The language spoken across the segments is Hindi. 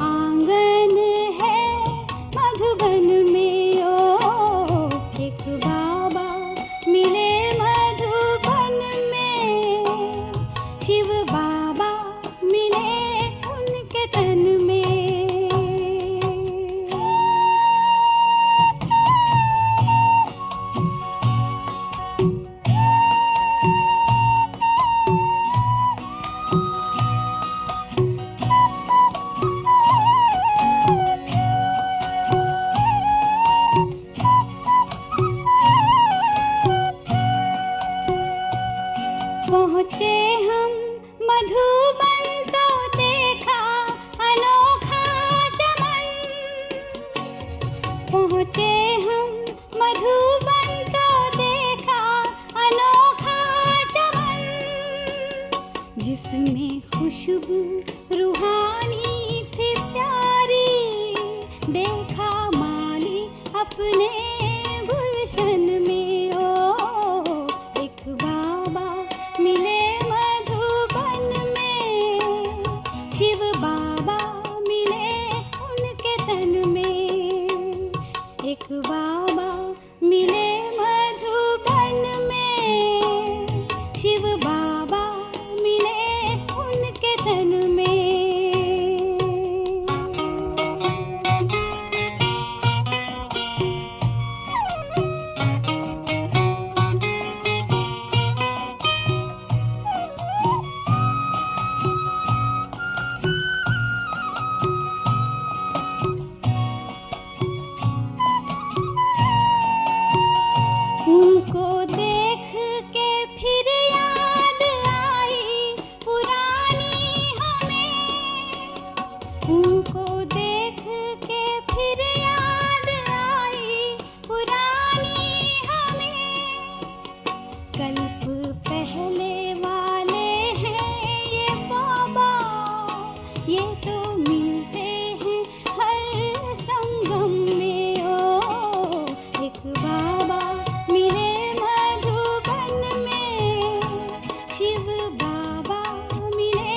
आंगन है मधुबन में, ओ एक बाबा मिले मधुबन में, शिव बाबा मिले उनके तन में। पहुँचे हम मधुबन तो देखा अनोखा चमन, पहुँचे हम मधुबन तो देखा अनोखा चमन, जिसमें खुशबू रूहानी थी प्यारी, देखा माली अपने गुलशन में, ओ एक बाबा मिले मधुबन में, शिव बाबा मिले उनके तन में, एक बाबा मिले मधुबन में, शिव बाबा मिले उनके तन में। उनको देख के फिर याद आई पुरानी हमें, उनको देख के फिर याद आई पुरानी हमें, कल्प पहले वाले हैं ये बाबा, ये तो मिलते हैं हर संगम में, ओ एक बाबा मिले मधुबन में, शिव बाबा मिले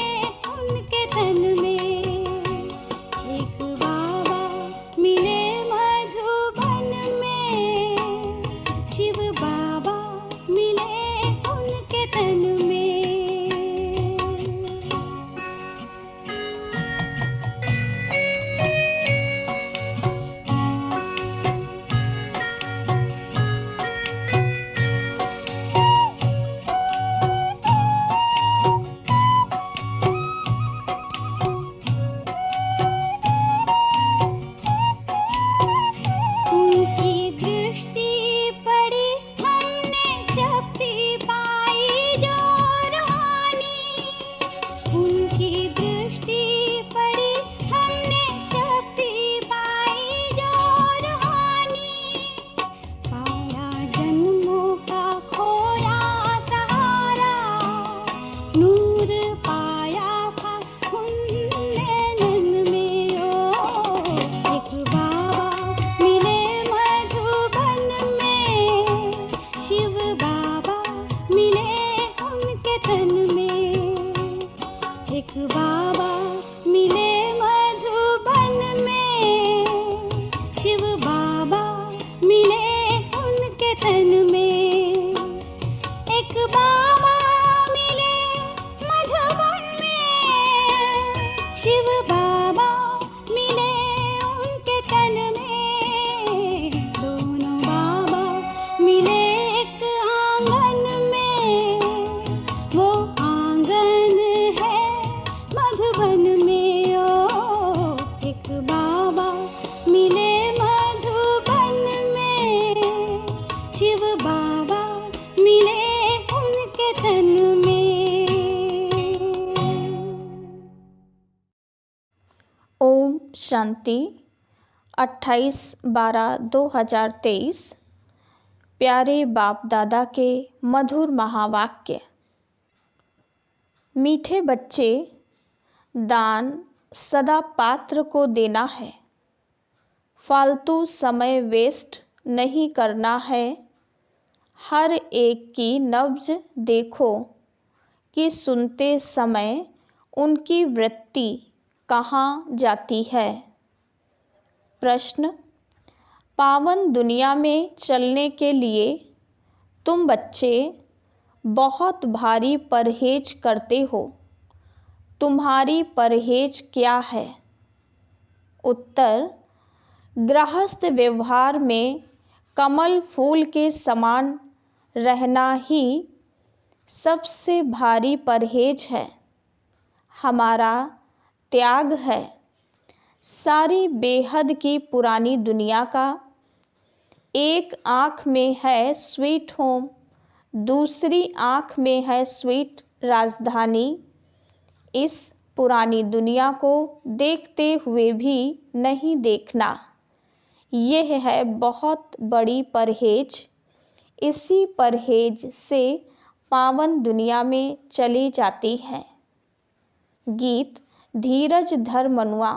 उनके तन में, एक बाबा मिले मधुबन में, शिव बाबा मिले उनके तन में। उनकी दृष्टि पड़ी हमने शक्ति पाई जो रूहानी, उनकी दृष्टि पड़ी हमने शक्ति पाई जो रूहानी, पाया जन्मों का खोया सहारा, नूर पाया था उनने नैन में, ओ एक बाबा मिले मधुबन में, शिव बाबा मिले उनके तन में, एक बाबा मिले मधुबन में, शिव बाबा मिले उनके तन में, एक बाबा मिले मधुबन में, शिव बाबा मिले उनके तन में, दोनों बाबा मिले एक आंगन में, वो आंगन है मधुबन में, ओ एक बाबा मिले मधुबन में, शिव बाबा मिले उनके तन में। ओम शांति। 28/12/2023 प्यारे बाप दादा के मधुर महावाक्य। मीठे बच्चे, दान सदा पात्र को देना है, फालतू समय वेस्ट नहीं करना है। हर एक की नब्ज देखो कि सुनते समय उनकी वृत्ति कहाँ जाती है? प्रश्न, पावन दुनिया में चलने के लिए तुम बच्चे बहुत भारी परहेज करते हो। तुम्हारी परहेज क्या है? उत्तर, गृहस्थ व्यवहार में कमल फूल के समान रहना ही सबसे भारी परहेज है। हमारा त्याग है सारी बेहद की पुरानी दुनिया का। एक आँख में है स्वीट होम, दूसरी आँख में है स्वीट राजधानी। इस पुरानी दुनिया को देखते हुए भी नहीं देखना, यह है बहुत बड़ी परहेज। इसी परहेज से पावन दुनिया में चली जाती है। गीत धीरज धर मनुआ।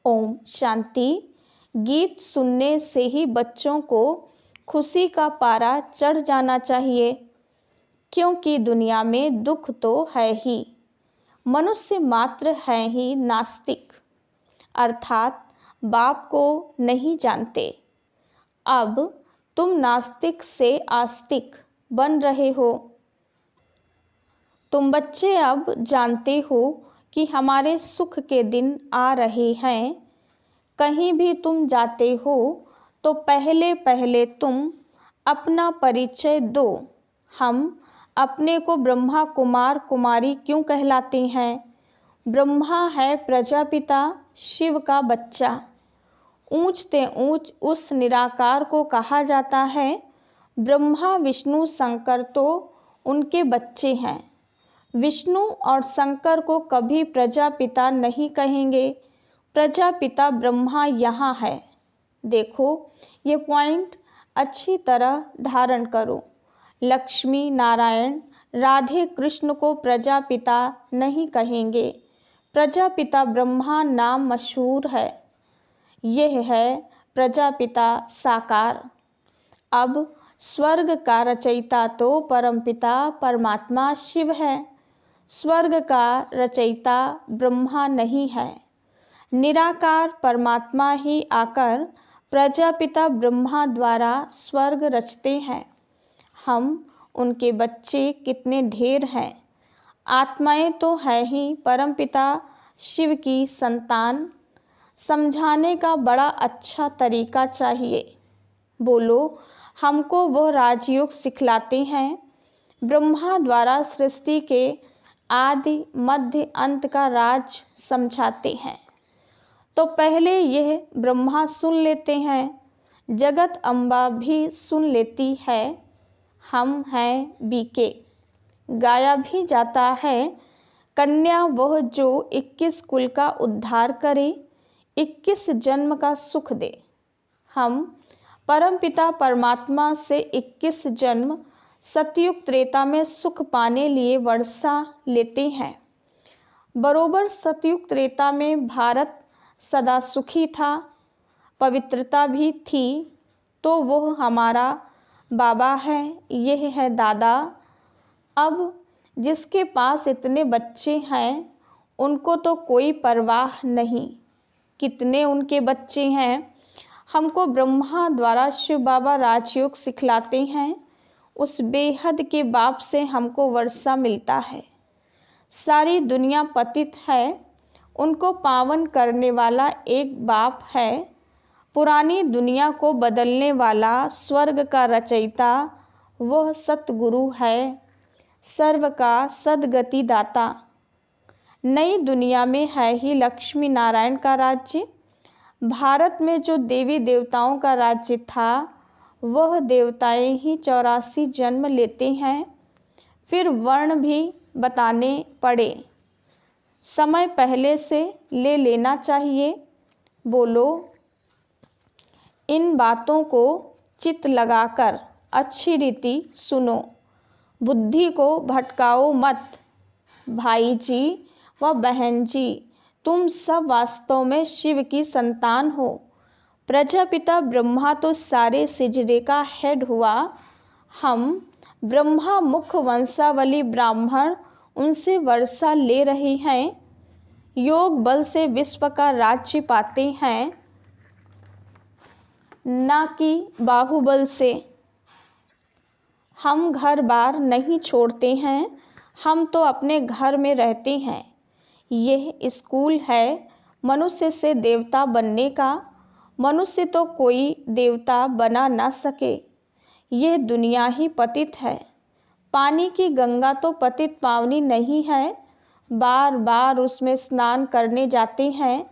ओम शांति। गीत सुनने से ही बच्चों को खुशी का पारा चढ़ जाना चाहिए, क्योंकि दुनिया में दुख तो है ही। मनुष्य मात्र है ही नास्तिक, अर्थात बाप को नहीं जानते। अब तुम नास्तिक से आस्तिक बन रहे हो। तुम बच्चे अब जानते हो कि हमारे सुख के दिन आ रहे हैं। कहीं भी तुम जाते हो तो पहले पहले तुम अपना परिचय दो। हम अपने को ब्रह्मा कुमार कुमारी क्यों कहलाते हैं? ब्रह्मा है प्रजापिता शिव का बच्चा। ऊंचते ऊंच उस निराकार को कहा जाता है। ब्रह्मा विष्णु शंकर तो उनके बच्चे हैं। विष्णु और शंकर को कभी प्रजापिता नहीं कहेंगे। प्रजापिता ब्रह्मा यहाँ है। देखो, ये पॉइंट अच्छी तरह धारण करो। लक्ष्मी नारायण राधे कृष्ण को प्रजापिता नहीं कहेंगे। प्रजापिता ब्रह्मा नाम मशहूर है। यह है प्रजापिता साकार। अब स्वर्ग का रचयिता तो परमपिता परमात्मा शिव है। स्वर्ग का रचयिता ब्रह्मा नहीं है। निराकार परमात्मा ही आकर प्रजापिता ब्रह्मा द्वारा स्वर्ग रचते हैं। हम उनके बच्चे कितने ढेर हैं। आत्माएं तो है ही परमपिता शिव की संतान। समझाने का बड़ा अच्छा तरीका चाहिए। बोलो, हमको वो राजयोग सिखलाते हैं। ब्रह्मा द्वारा सृष्टि के आदि मध्य अंत का राज समझाते हैं। तो पहले यह ब्रह्मा सुन लेते हैं, जगत अम्बा भी सुन लेती है। हम हैं बीके। गाया भी जाता है, कन्या वह जो 21 कुल का उद्धार करे, 21 जन्म का सुख दे। हम परमपिता परमात्मा से 21 जन्म सतयुग त्रेता में सुख पाने लिए वर्षा लेते हैं। बरोबर सतयुग त्रेता में भारत सदा सुखी था, पवित्रता भी थी। तो वह हमारा बाबा है, यह है दादा। अब जिसके पास इतने बच्चे हैं, उनको तो कोई परवाह नहीं कितने उनके बच्चे हैं। हमको ब्रह्मा द्वारा शिव बाबा राजयोग सिखलाते हैं। उस बेहद के बाप से हमको वर्षा मिलता है। सारी दुनिया पतित है, उनको पावन करने वाला एक बाप है। पुरानी दुनिया को बदलने वाला स्वर्ग का रचयिता वह सतगुरु है, सर्व का सद्गति दाता। नई दुनिया में है ही लक्ष्मी नारायण का राज्य। भारत में जो देवी देवताओं का राज्य था, वह देवताएं ही 84 जन्म लेते हैं। फिर वर्ण भी बताने पड़े, समय पहले से ले लेना चाहिए। बोलो, इन बातों को चित्त लगाकर अच्छी रीति सुनो, बुद्धि को भटकाओ मत। भाई जी व बहन जी, तुम सब वास्तव में शिव की संतान हो। प्रजापिता ब्रह्मा तो सारे सिजरे का हेड हुआ। हम ब्रह्मा मुख वंशावली ब्राह्मण उनसे वर्षा ले रहे हैं। योग बल से विश्व का राज्य पाते हैं, ना कि बाहुबल से। हम घर बार नहीं छोड़ते हैं, हम तो अपने घर में रहते हैं। यह स्कूल है मनुष्य से देवता बनने का, मनुष्य तो कोई देवता बना ना सके। यह दुनिया ही पतित है, पानी की गंगा तो पतित पावनी नहीं है। बार बार उसमें स्नान करने जाते हैं,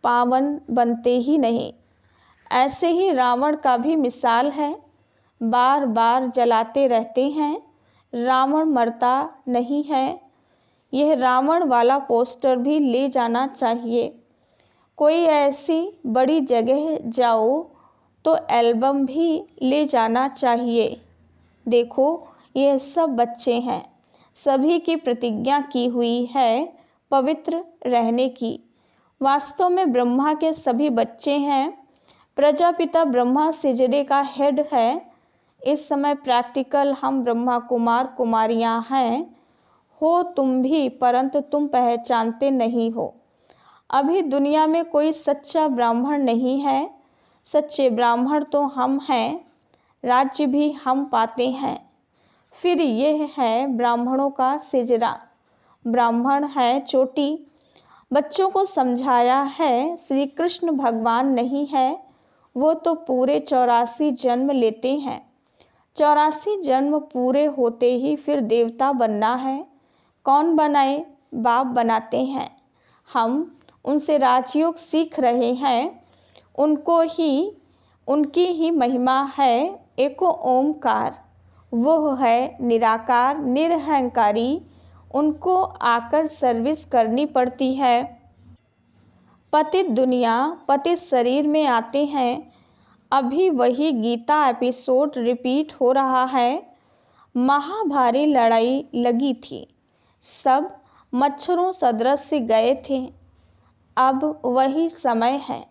पावन बनते ही नहीं। ऐसे ही रावण का भी मिसाल है, बार बार जलाते रहते हैं, रावण मरता नहीं है। यह रावण वाला पोस्टर भी ले जाना चाहिए। कोई ऐसी बड़ी जगह जाओ तो एल्बम भी ले जाना चाहिए। देखो ये सब बच्चे हैं, सभी की प्रतिज्ञा की हुई है पवित्र रहने की। वास्तव में ब्रह्मा के सभी बच्चे हैं। प्रजापिता ब्रह्मा सिजदे का हेड है। इस समय प्रैक्टिकल हम ब्रह्मा कुमार कुमारियां हैं। हो तुम भी, परंतु तुम पहचानते नहीं हो। अभी दुनिया में कोई सच्चा ब्राह्मण नहीं है। सच्चे ब्राह्मण तो हम हैं, राज्य भी हम पाते हैं। फिर यह है ब्राह्मणों का सिजरा, ब्राह्मण है चोटी। बच्चों को समझाया है श्री कृष्ण भगवान नहीं है, वो तो पूरे 84 जन्म लेते हैं। 84 जन्म पूरे होते ही फिर देवता बनना है। कौन बनाए? बाप बनाते हैं। हम उनसे राजयोग सीख रहे हैं। उनकी ही महिमा है एको ओमकार। वो है निराकार निरहंकारी। उनको आकर सर्विस करनी पड़ती है। पतित दुनिया पतित शरीर में आते हैं। अभी वही गीता एपिसोड रिपीट हो रहा है। महाभारी लड़ाई लगी थी, सब मच्छरों सदृश से गए थे। अब वही समय है।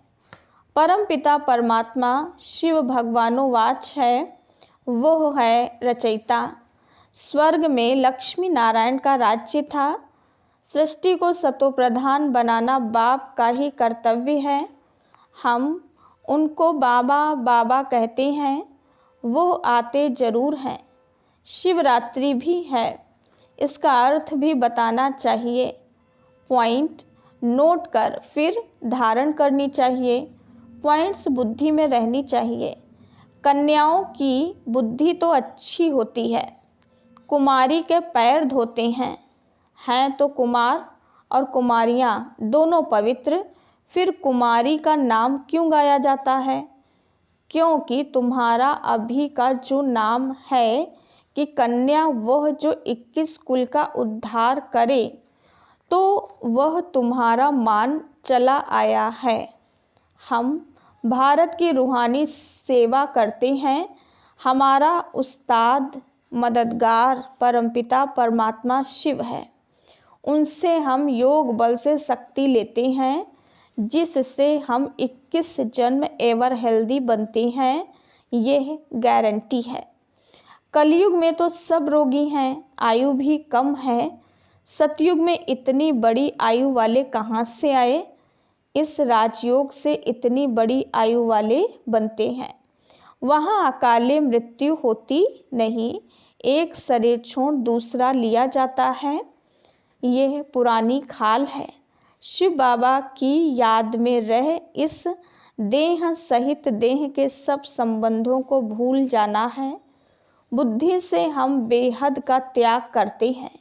परमपिता परमात्मा शिव भगवानोवाच है, वो है रचयिता। स्वर्ग में लक्ष्मी नारायण का राज्य था। सृष्टि को सतोप्रधान बनाना बाप का ही कर्तव्य है। हम उनको बाबा बाबा कहते हैं, वो आते जरूर हैं। शिवरात्रि भी है, इसका अर्थ भी बताना चाहिए। पॉइंट नोट कर फिर धारण करनी चाहिए। पॉइंट्स बुद्धि में रहनी चाहिए। कन्याओं की बुद्धि तो अच्छी होती है। कुमारी के पैर धोते हैं तो कुमार और कुमारियाँ दोनों पवित्र। फिर कुमारी का नाम क्यों गाया जाता है? क्योंकि तुम्हारा अभी का जो नाम है कि कन्या वह जो 21 कुल का उद्धार करे, तो वह तुम्हारा मान चला आया है। हम भारत की रूहानी सेवा करते हैं। हमारा उस्ताद मददगार परमपिता परमात्मा शिव है। उनसे हम योग बल से शक्ति लेते हैं, जिससे हम 21 जन्म एवर हेल्दी बनते हैं। यह गारंटी है। कलयुग में तो सब रोगी हैं, आयु भी कम है। सतयुग में इतनी बड़ी आयु वाले कहाँ से आए? इस राजयोग से इतनी बड़ी आयु वाले बनते हैं। वहाँ अकाले मृत्यु होती नहीं, एक शरीर छोड़ दूसरा लिया जाता है। यह पुरानी खाल है। शिव बाबा की याद में रह इस देह सहित देह के सब संबंधों को भूल जाना है। बुद्धि से हम बेहद का त्याग करते हैं।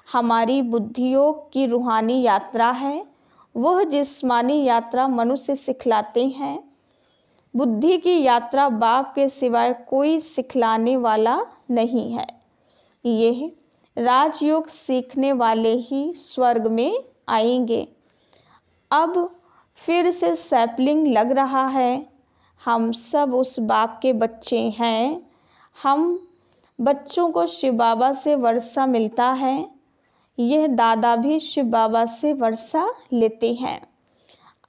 हमारी बुद्धियों की रूहानी यात्रा है, वह जिस्मानी यात्रा मनुष्य सिखलाते हैं। बुद्धि की यात्रा बाप के सिवाय कोई सिखलाने वाला नहीं है। यह राजयोग सीखने वाले ही स्वर्ग में आएंगे। अब फिर से सैपलिंग लग रहा है। हम सब उस बाप के बच्चे हैं। हम बच्चों को शिव बाबा से वर्षा मिलता है। यह दादा भी शिव बाबा से वर्षा लेते हैं।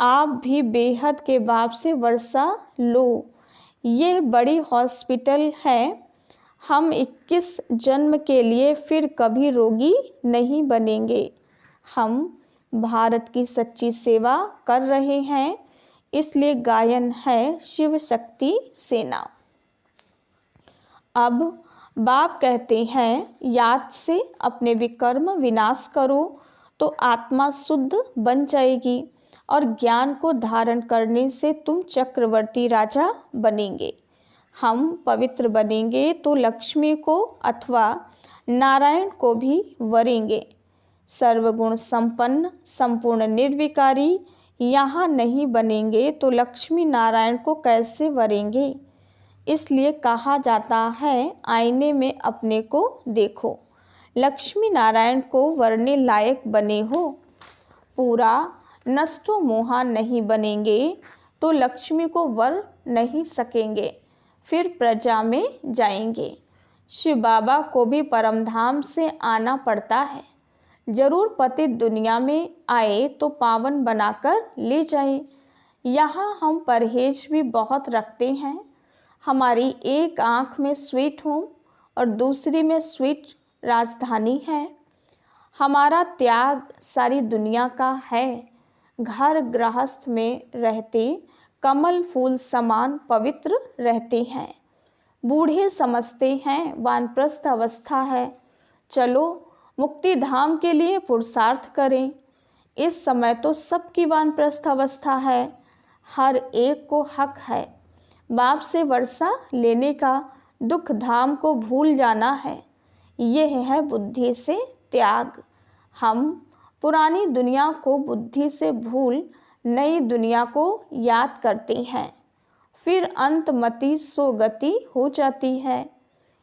आप भी बेहद के बाप से वर्षा लो। यह बड़ी हॉस्पिटल है। हम 21 जन्म के लिए फिर कभी रोगी नहीं बनेंगे। हम भारत की सच्ची सेवा कर रहे हैं, इसलिए गायन है शिव शक्ति सेना। अब बाप कहते हैं, याद से अपने विकर्म विनाश करो तो आत्मा शुद्ध बन जाएगी और ज्ञान को धारण करने से तुम चक्रवर्ती राजा बनेंगे। हम पवित्र बनेंगे तो लक्ष्मी को अथवा नारायण को भी वरेंगे। सर्वगुण संपन्न संपूर्ण निर्विकारी यहाँ नहीं बनेंगे तो लक्ष्मी नारायण को कैसे वरेंगे। इसलिए कहा जाता है, आईने में अपने को देखो, लक्ष्मी नारायण को वरने लायक बने हो। पूरा नष्टो मोहा नहीं बनेंगे तो लक्ष्मी को वर नहीं सकेंगे, फिर प्रजा में जाएंगे। शिव बाबा को भी परमधाम से आना पड़ता है। जरूर पतित दुनिया में आए तो पावन बनाकर ले जाए। यहाँ हम परहेज भी बहुत रखते हैं। हमारी एक आँख में स्वीट होम और दूसरी में स्वीट राजधानी है। हमारा त्याग सारी दुनिया का है। घर गृहस्थ में रहते कमल फूल समान पवित्र रहते हैं। बूढ़े समझते हैं वानप्रस्थ अवस्था है, चलो मुक्ति धाम के लिए पुरुषार्थ करें। इस समय तो सबकी वानप्रस्थ अवस्था है। हर एक को हक है बाप से वर्षा लेने का, दुख धाम को भूल जाना है। यह है बुद्धि से त्याग। हम पुरानी दुनिया को बुद्धि से भूल नई दुनिया को याद करते हैं, फिर अंतमति सोगति हो जाती है।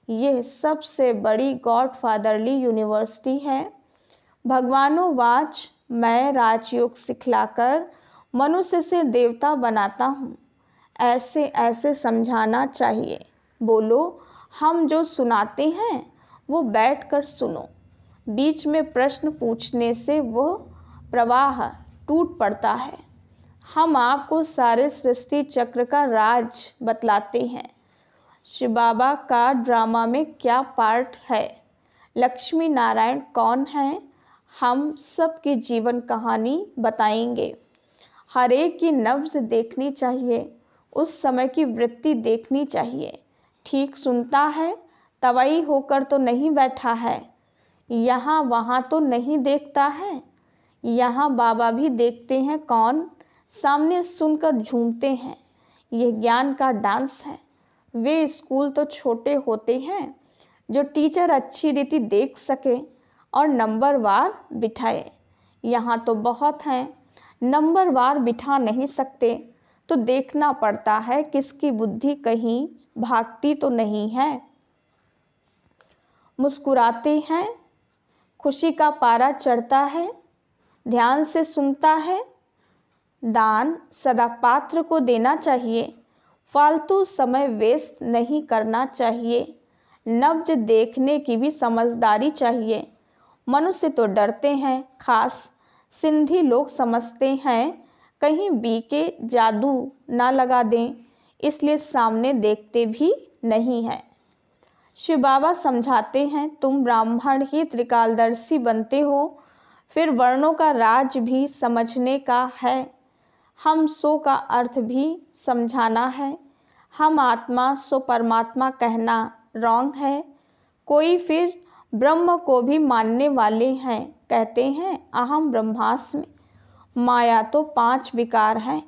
यह सबसे बड़ी गॉडफादरली यूनिवर्सिटी है। भगवानोवाच, मैं राजयोग सिखलाकर मनुष्य से देवता बनाता हूँ, ऐसे ऐसे समझाना चाहिए। बोलो, हम जो सुनाते हैं वो बैठकर सुनो। बीच में प्रश्न पूछने से वो प्रवाह टूट पड़ता है। हम आपको सारे सृष्टि चक्र का राज बतलाते हैं। शिव बाबा का ड्रामा में क्या पार्ट है, लक्ष्मी नारायण कौन है, हम सब की जीवन कहानी बताएंगे। हर एक की नब्ज देखनी चाहिए, उस समय की वृत्ति देखनी चाहिए। ठीक सुनता है, तवाई होकर तो नहीं बैठा है। यहाँ वहाँ तो नहीं देखता है। यहाँ बाबा भी देखते हैं कौन, सामने सुनकर झूमते हैं। यह ज्ञान का डांस है। वे स्कूल तो छोटे होते हैं जो टीचर अच्छी रीति देख सके और नंबरवार बिठाए। यहाँ तो बहुत हैं, नंबरवार बिठा नहीं सकते, तो देखना पड़ता है किसकी बुद्धि कहीं भागती तो नहीं है। मुस्कुराते हैं, खुशी का पारा चढ़ता है, ध्यान से सुनता है। दान सदा पात्र को देना चाहिए, फालतू समय वेस्ट नहीं करना चाहिए। नब्ज देखने की भी समझदारी चाहिए। मनुष्य तो डरते हैं, खास सिंधी लोग समझते हैं कहीं बीके जादू ना लगा दें, इसलिए सामने देखते भी नहीं हैं। शिव बाबा समझाते हैं, तुम ब्राह्मण ही त्रिकालदर्शी बनते हो, फिर वर्णों का राज भी समझने का है। हम सो का अर्थ भी समझाना है। हम आत्मा सो परमात्मा कहना रॉन्ग है। कोई फिर ब्रह्म को भी मानने वाले हैं, कहते हैं अहम ब्रह्मास्मि। माया तो 5 विकार हैं।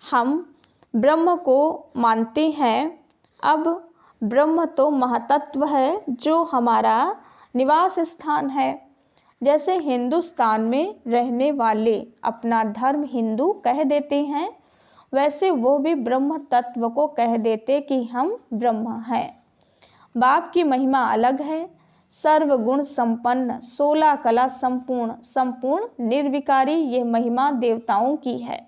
हम ब्रह्म को मानते हैं। अब ब्रह्म तो महतत्व है जो हमारा निवास स्थान है। जैसे हिंदुस्तान में रहने वाले अपना धर्म हिंदू कह देते हैं, वैसे वो भी ब्रह्म तत्व को कह देते कि हम ब्रह्म हैं। बाप की महिमा अलग है। सर्वगुण संपन्न, 16 कला संपूर्ण, संपूर्ण निर्विकारी, ये महिमा देवताओं की है।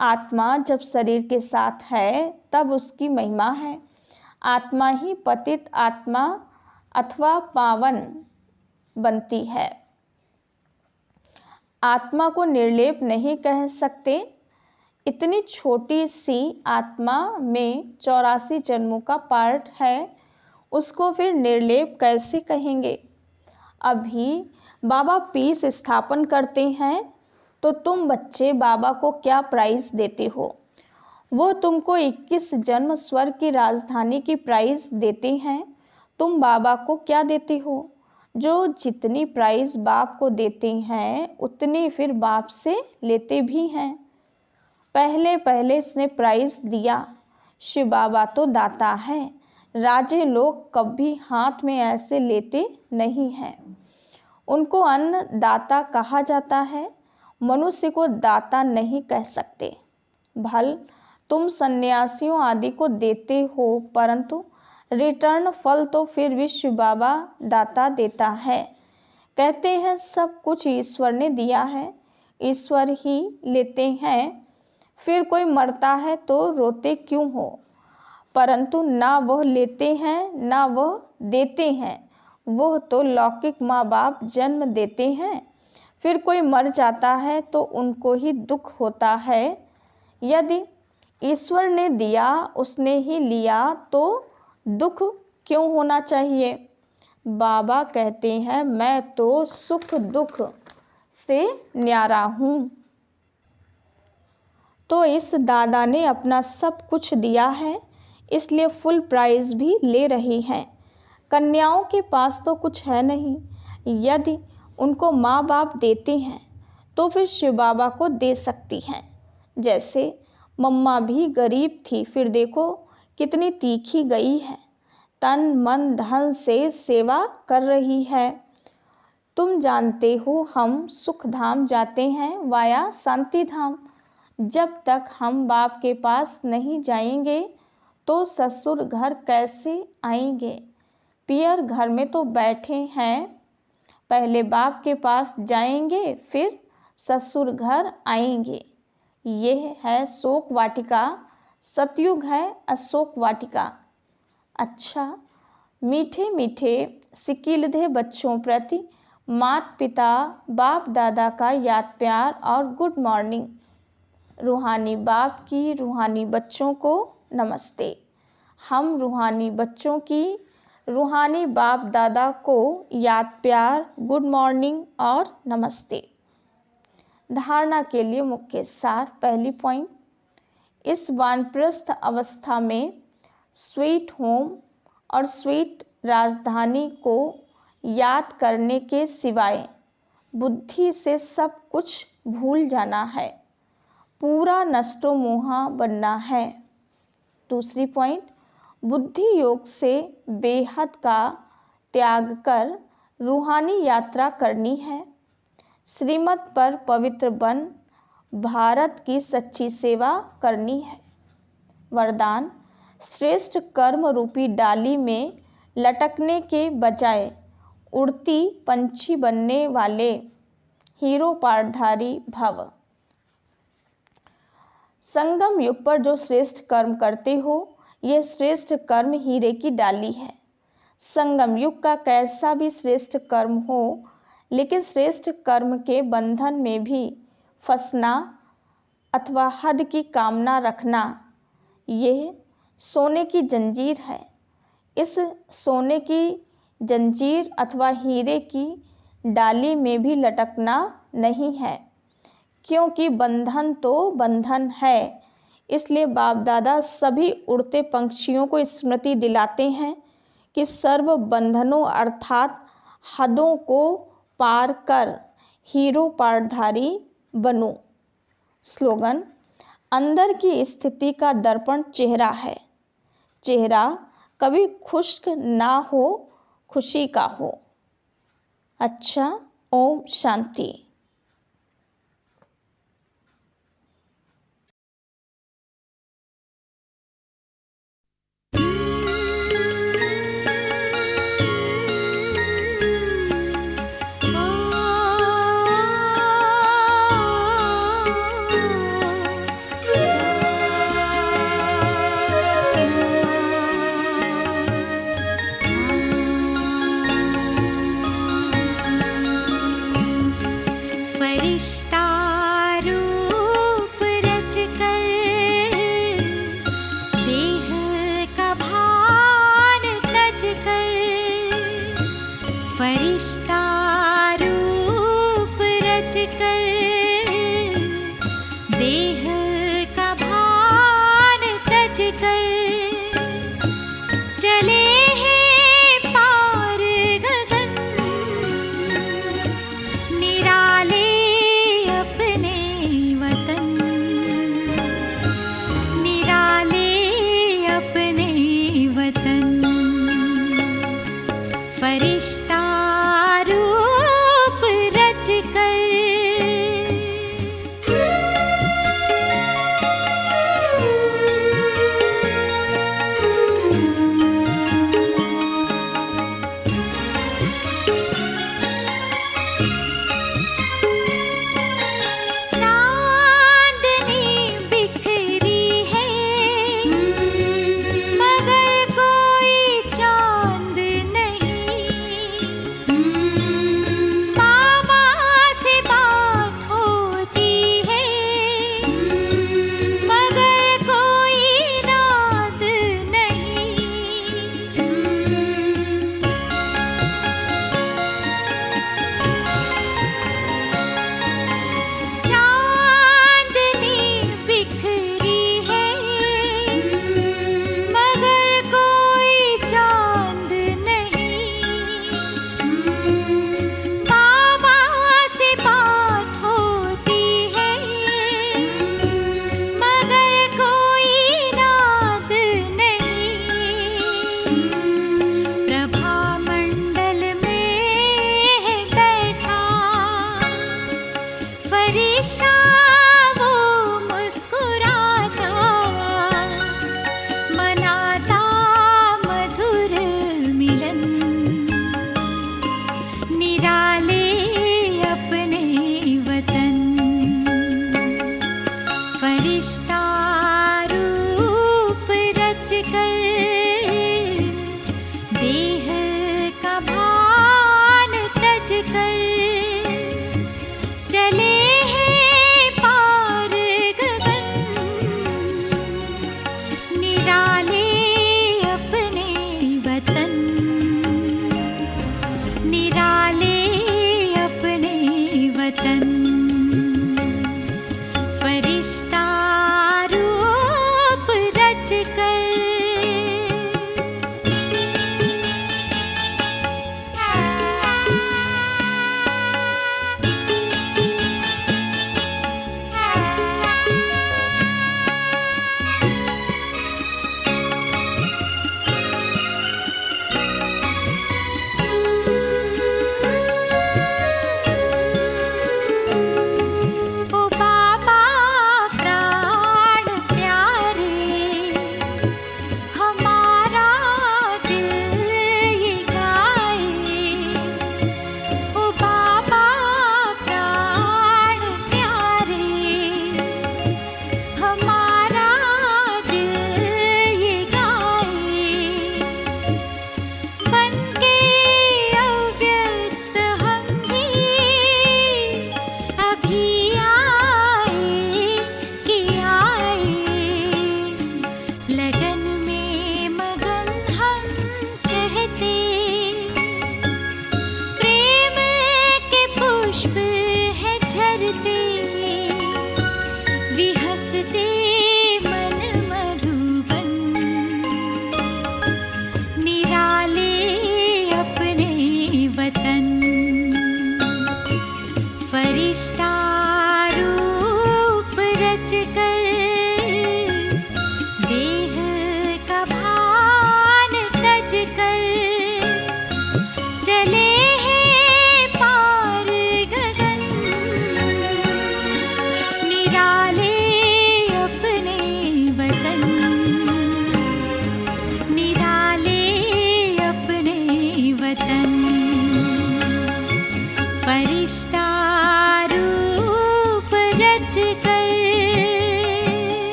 आत्मा जब शरीर के साथ है तब उसकी महिमा है। आत्मा ही पतित आत्मा अथवा पावन बनती है। आत्मा को निर्लेप नहीं कह सकते। इतनी छोटी सी आत्मा में 84 जन्मों का पार्ट है, उसको फिर निर्लेप कैसे कहेंगे। अभी बाबा पीस स्थापन करते हैं तो तुम बच्चे बाबा को क्या प्राइज़ देते हो? वो तुमको 21 जन्म स्वर्ग की राजधानी की प्राइज़ देते हैं, तुम बाबा को क्या देते हो? जो जितनी प्राइज़ बाप को देते हैं उतनी फिर बाप से लेते भी हैं। पहले पहले इसने प्राइज़ दिया। शिव बाबा तो दाता है, राजे लोग कभी हाथ में ऐसे लेते नहीं हैं। उनको अन्नदाता कहा जाता है, मनुष्य को दाता नहीं कह सकते। भल तुम सन्यासियों आदि को देते हो, परंतु रिटर्न फल तो फिर भी शिव बाबा दाता देता है। कहते हैं सब कुछ ईश्वर ने दिया है, ईश्वर ही लेते हैं, फिर कोई मरता है तो रोते क्यों हो? परंतु ना वह लेते हैं ना वह देते हैं, वह तो लौकिक माँ बाप जन्म देते हैं, फिर कोई मर जाता है तो उनको ही दुख होता है। यदि ईश्वर ने दिया, उसने ही लिया, तो दुख क्यों होना चाहिए? बाबा कहते हैं मैं तो सुख दुख से न्यारा हूँ। तो इस दादा ने अपना सब कुछ दिया है, इसलिए फुल प्राइज़ भी ले रही हैं। कन्याओं के पास तो कुछ है नहीं, यदि उनको माँ बाप देते हैं तो फिर शिव बाबा को दे सकती हैं। जैसे मम्मा भी गरीब थी, फिर देखो कितनी तीखी गई है, तन मन धन से सेवा कर रही है। तुम जानते हो हम सुख धाम जाते हैं वाया शांति धाम। जब तक हम बाप के पास नहीं जाएंगे तो ससुर घर कैसे आएंगे? पियर घर में तो बैठे हैं, पहले बाप के पास जाएंगे फिर ससुर घर आएंगे। यह है शोक वाटिका, सतयुग है अशोक वाटिका। अच्छा, मीठे मीठे सिकीलधे बच्चों प्रति माता पिता बाप दादा का याद प्यार और गुड मॉर्निंग। रूहानी बाप की रूहानी बच्चों को नमस्ते। हम रूहानी बच्चों की रूहानी बाप दादा को याद प्यार, गुड मॉर्निंग और नमस्ते। धारणा के लिए मुख्य सार। पहली पॉइंट, इस वानप्रस्थ अवस्था में स्वीट होम और स्वीट राजधानी को याद करने के सिवाय बुद्धि से सब कुछ भूल जाना है, पूरा नष्टो मोहा बनना है। दूसरी पॉइंट, बुद्धि योग से बेहद का त्याग कर रूहानी यात्रा करनी है, श्रीमत पर पवित्र बन भारत की सच्ची सेवा करनी है। वरदान, श्रेष्ठ कर्म रूपी डाली में लटकने के बजाय उड़ती पंछी बनने वाले हीरो पाठधारी भव। संगम युग पर जो श्रेष्ठ कर्म करते हो, यह श्रेष्ठ कर्म हीरे की डाली है। संगम युग का कैसा भी श्रेष्ठ कर्म हो, लेकिन श्रेष्ठ कर्म के बंधन में भी फंसना अथवा हद की कामना रखना, यह सोने की जंजीर है। इस सोने की जंजीर अथवा हीरे की डाली में भी लटकना नहीं है, क्योंकि बंधन तो बंधन है। इसलिए बाप दादा सभी उड़ते पंछियों को स्मृति दिलाते हैं कि सर्व बंधनों अर्थात हदों को पार कर हीरो पाठधारी बनो। स्लोगन, अंदर की स्थिति का दर्पण चेहरा है, चेहरा कभी खुश्क ना हो, खुशी का हो। अच्छा, ओम शांति।